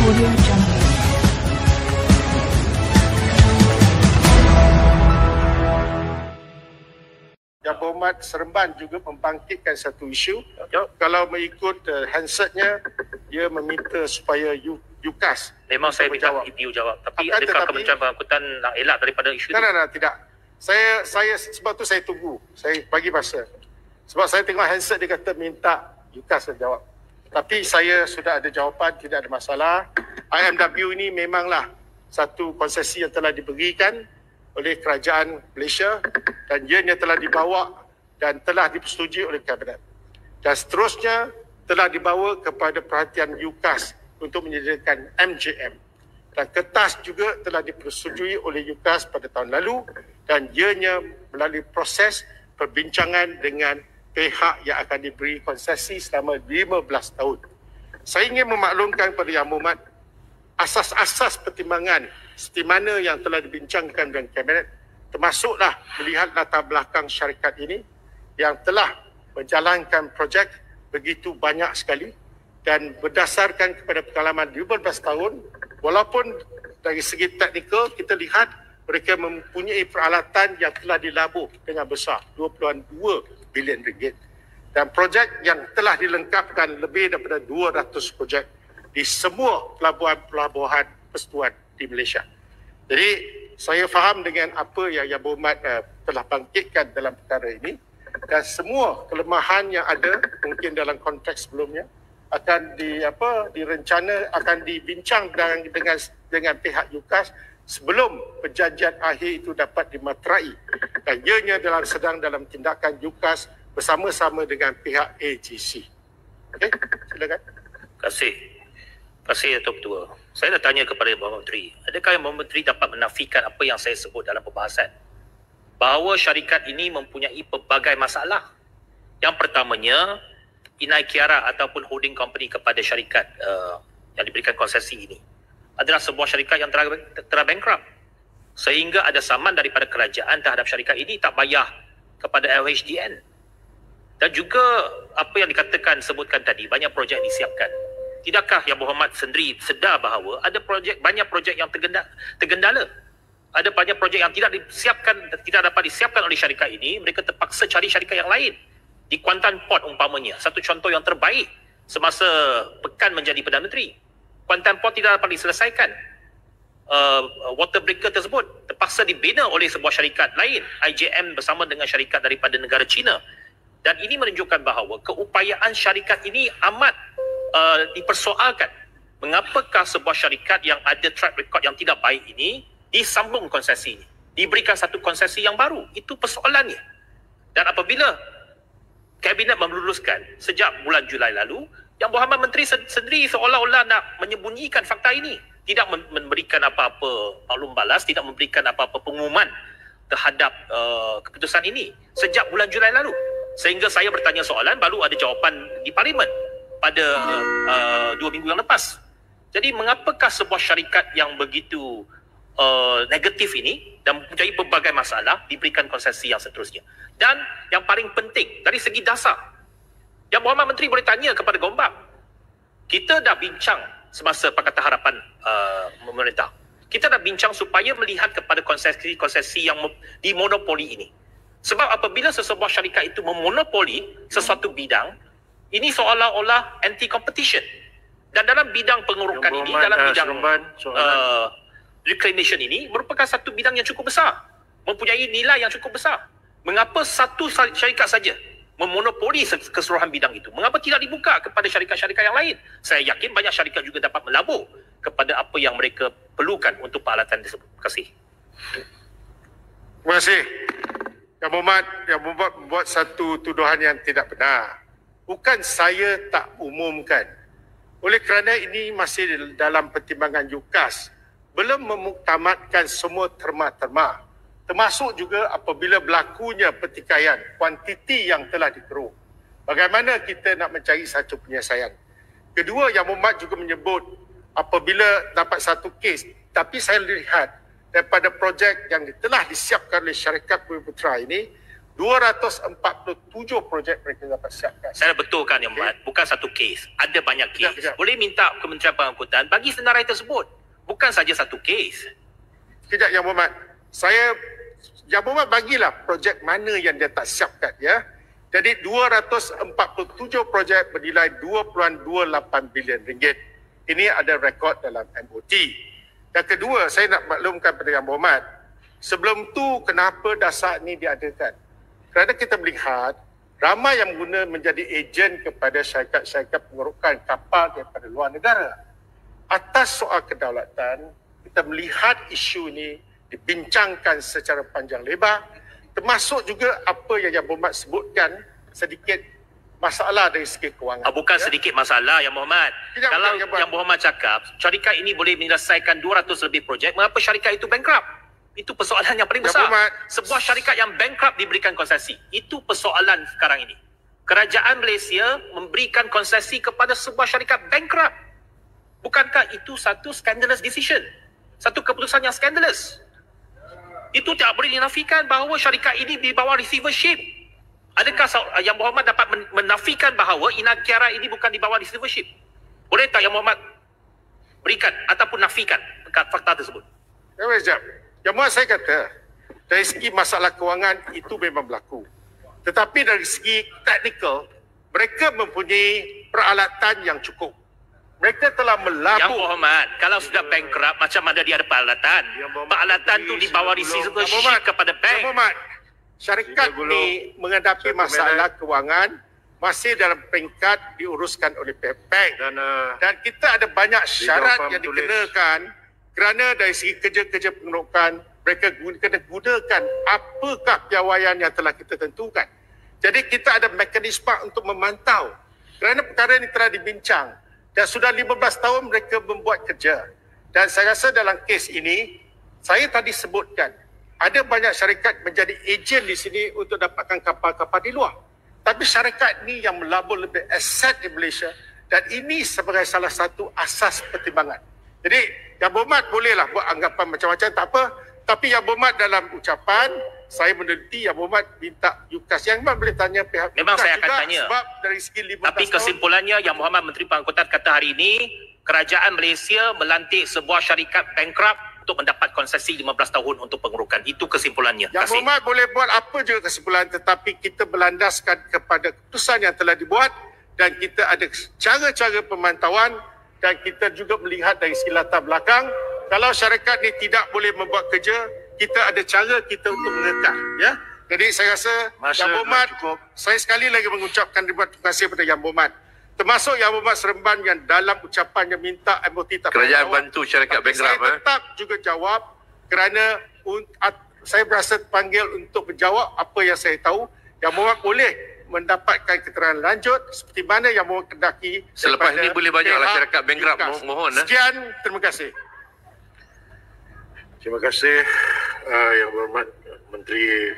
Audio Jungle. Yang Berhormat Seremban juga membangkitkan satu isu. Kalau mengikut handsetnya, dia meminta supaya UKAS. Memang saya minta EPU jawab. Tapi adakah Kementerian Pengangkutan nak elak daripada isu itu? Tidak. Saya sebab tu saya tunggu. Saya bagi masa. Sebab saya tengok handset dia kata minta UKAS jawab. Tapi saya sudah ada jawapan, tidak ada masalah. IMW ini memanglah satu konsesi yang telah diberikan oleh kerajaan Malaysia dan ianya telah dibawa dan telah dipersetujui oleh Kabinet. Dan seterusnya telah dibawa kepada perhatian UKAS untuk menyediakan MJM. Dan kertas juga telah dipersetujui oleh UKAS pada tahun lalu dan ianya melalui proses perbincangan dengan pihak yang akan diberi konsesi selama 15 tahun. Saya ingin memaklumkan kepada Yang Berhormat asas-asas pertimbangan seperti mana yang telah dibincangkan dengan Kabinet, termasuklah melihat latar belakang syarikat ini yang telah menjalankan projek begitu banyak sekali dan berdasarkan kepada pengalaman 15 tahun, walaupun dari segi teknikal kita lihat mereka mempunyai peralatan yang telah dilabur dengan besar, 2.2 bilion ringgit. Dan projek yang telah dilengkapkan lebih daripada 200 projek di semua pelabuhan-pelabuhan persekutuan di Malaysia. Jadi saya faham dengan apa yang Yang Berhormat telah bangkitkan dalam perkara ini dan semua kelemahan yang ada mungkin dalam konteks sebelumnya akan direncana akan dibincang dengan pihak UKAS sebelum perjanjian akhir itu dapat dimaterai dan ianya sedang dalam tindakan UKAS bersama-sama dengan pihak AGC. Okey, silakan. Terima kasih Datuk Ketua. Saya nak tanya kepada Bapak Menteri, adakah Yang Menteri dapat menafikan apa yang saya sebut dalam pembahasan? Bahawa syarikat ini mempunyai pelbagai masalah. Yang pertamanya, Inai Kiara ataupun holding company kepada syarikat yang diberikan konsesi ini adalah sebuah syarikat yang telah bankrupt. Sehingga ada saman daripada kerajaan terhadap syarikat ini tak bayar kepada LHDN. Dan juga apa yang dikatakan, sebutkan tadi, banyak projek disiapkan. Tidakkah Yang Berhormat sendiri sedar bahawa ada banyak projek yang tergendala? Ada banyak projek yang tidak dapat disiapkan oleh syarikat ini, mereka terpaksa cari syarikat yang lain. Di Kuantan Port umpamanya, satu contoh yang terbaik semasa Pekan menjadi Perdana Menteri. Kuantan Port tidak dapat diselesaikan. Water breaker tersebut terpaksa dibina oleh sebuah syarikat lain, IJM bersama dengan syarikat daripada negara China. Dan ini menunjukkan bahawa keupayaan syarikat ini amat dipersoalkan. Mengapakah sebuah syarikat yang ada track record yang tidak baik ini disambung konsesi ini, diberikan satu konsesi yang baru? Itu persoalannya. Dan apabila Kabinet meluluskan sejak bulan Julai lalu, Yang Berhormat Menteri sendiri seolah-olah nak menyembunyikan fakta ini, tidak memberikan apa-apa maklum balas, tidak memberikan apa-apa pengumuman terhadap keputusan ini sejak bulan Julai lalu. Sehingga saya bertanya soalan, baru ada jawapan di Parlimen pada 2 minggu yang lepas. Jadi mengapakah sebuah syarikat yang begitu negatif ini dan mempunyai pelbagai masalah diberikan konsesi yang seterusnya? Dan yang paling penting dari segi dasar, Yang Berhormat Menteri boleh tanya kepada Gombak. Kita dah bincang semasa Pakatan Harapan memerintah. Kita dah bincang supaya melihat kepada konsesi-konsesi yang dimonopoli ini. Sebab apabila sesebuah syarikat itu memonopoli sesuatu bidang, ini seolah-olah anti-competition. Dan dalam bidang pengurukan ini, dalam bidang reclamation ini, merupakan satu bidang yang cukup besar. Mempunyai nilai yang cukup besar. Mengapa satu syarikat saja memonopoli keseluruhan bidang itu? Mengapa tidak dibuka kepada syarikat-syarikat yang lain? Saya yakin banyak syarikat juga dapat melabur kepada apa yang mereka perlukan untuk peralatan tersebut. Terima kasih. Terima kasih. Yang Berhormat membuat satu tuduhan yang tidak benar. Bukan saya tak umumkan. Oleh kerana ini masih dalam pertimbangan UKAS, belum memuktamadkan semua terma-terma. Termasuk juga apabila berlakunya pertikaian, kuantiti yang telah dikeruk. Bagaimana kita nak mencari satu penyelesaian? Kedua, Yang Berhormat juga menyebut apabila dapat satu kes, tapi saya lihat daripada projek yang telah disiapkan oleh syarikat Bumi Putra ini, 247 projek mereka dapat siapkan. Saya betulkan Yang Berhormat, bukan satu kes. Ada banyak kes. Sekejap. Boleh minta Kementerian Pengangkutan bagi senarai tersebut. Bukan saja satu kes. Sekejap Yang Berhormat. Yang Berhormat bagilah projek mana yang dia tak siapkan, ya. Jadi 247 projek bernilai 2.28 bilion ringgit. Ini ada rekod dalam MOT. Yang kedua, saya nak maklumkan kepada Yang Berhormat, sebelum tu kenapa dasar ini diadakan? Kerana kita melihat ramai yang guna menjadi ejen kepada syarikat-syarikat pengerukan kapal daripada luar negara. Atas soal kedaulatan, kita melihat isu ini dibincangkan secara panjang lebar, termasuk juga apa yang Yang Berhormat sebutkan, sedikit masalah dari segi kewangan. Bukan sedikit masalah Yang Berhormat. Kalau Yang Berhormat cakap syarikat ini boleh menyelesaikan 200 lebih projek, mengapa syarikat itu bankrupt? Itu persoalan yang paling besar. Sebuah syarikat yang bankrupt diberikan konsesi. Itu persoalan sekarang ini. Kerajaan Malaysia memberikan konsesi kepada sebuah syarikat bankrupt. Bukankah itu satu scandalous decision? Satu keputusan yang scandalous. Itu tak boleh dinafikan bahawa syarikat ini di bawah receivership. Adakah Yang Berhormat dapat menafikan bahawa Ina Kiara ini bukan di bawah receivership? Boleh tak Yang Berhormat berikan ataupun nafikan fakta tersebut? Sekejap. Yang Berhormat, saya kata, dari segi masalah kewangan itu memang berlaku. Tetapi dari segi teknikal, mereka mempunyai peralatan yang cukup. Mereka telah melabur. Yang Berhormat, kalau sudah bankrupt, macam mana dia ada peralatan? Peralatan tu di bawah receivership kepada bank. Yang Berhormat, syarikat ni menghadapi masalah kewangan masih dalam peringkat diuruskan oleh pihak bank. Dan kita ada banyak syarat yang dikenakan kerana dari segi kerja-kerja pengerukan, mereka kena gunakan apakah piawaian yang telah kita tentukan. Jadi kita ada mekanisme untuk memantau. Kerana perkara ini telah dibincang dan sudah 15 tahun mereka membuat kerja. Dan saya rasa dalam kes ini, saya tadi sebutkan, ada banyak syarikat menjadi ejen di sini untuk dapatkan kapal-kapal di luar. Tapi syarikat ini yang melabur lebih aset di Malaysia dan ini sebagai salah satu asas pertimbangan. Jadi Yang Berhormat bolehlah buat anggapan macam-macam, tak apa. Tapi Yang Berhormat dalam ucapan, saya meneliti Yang Berhormat minta UKAS. Yang Berhormat boleh tanya pihak memang UKAS saya akan juga tanya. Sebab dari segi 15 Tapi kesimpulannya Yang Berhormat Menteri Pengangkutan kata hari ini, kerajaan Malaysia melantik sebuah syarikat bankrupt untuk mendapat konsesi 15 tahun untuk pengerukan. Itu kesimpulannya. Yang Berhormat boleh buat apa juga kesimpulan, tetapi kita berlandaskan kepada keputusan yang telah dibuat dan kita ada cara-cara pemantauan dan kita juga melihat dari segi latar belakang. Kalau syarikat ni tidak boleh membuat kerja, kita ada cara kita untuk menekan, ya. Jadi saya rasa Yang Berhormat, saya sekali lagi mengucapkan terima kasih kepada Yang Berhormat. Termasuk Yang Berhormat Seremban yang dalam ucapannya minta MOT tak kerajaan bantu syarikat bankrupt. Saya tetap juga jawab kerana saya berasa terpanggil untuk menjawab apa yang saya tahu. Yang Berhormat boleh mendapatkan keterangan lanjut seperti mana Yang Berhormat kendaki. Selepas ini boleh banyaklah syarikat bankrupt, mohon. Sekian, terima kasih. Terima kasih Yang Berhormat Menteri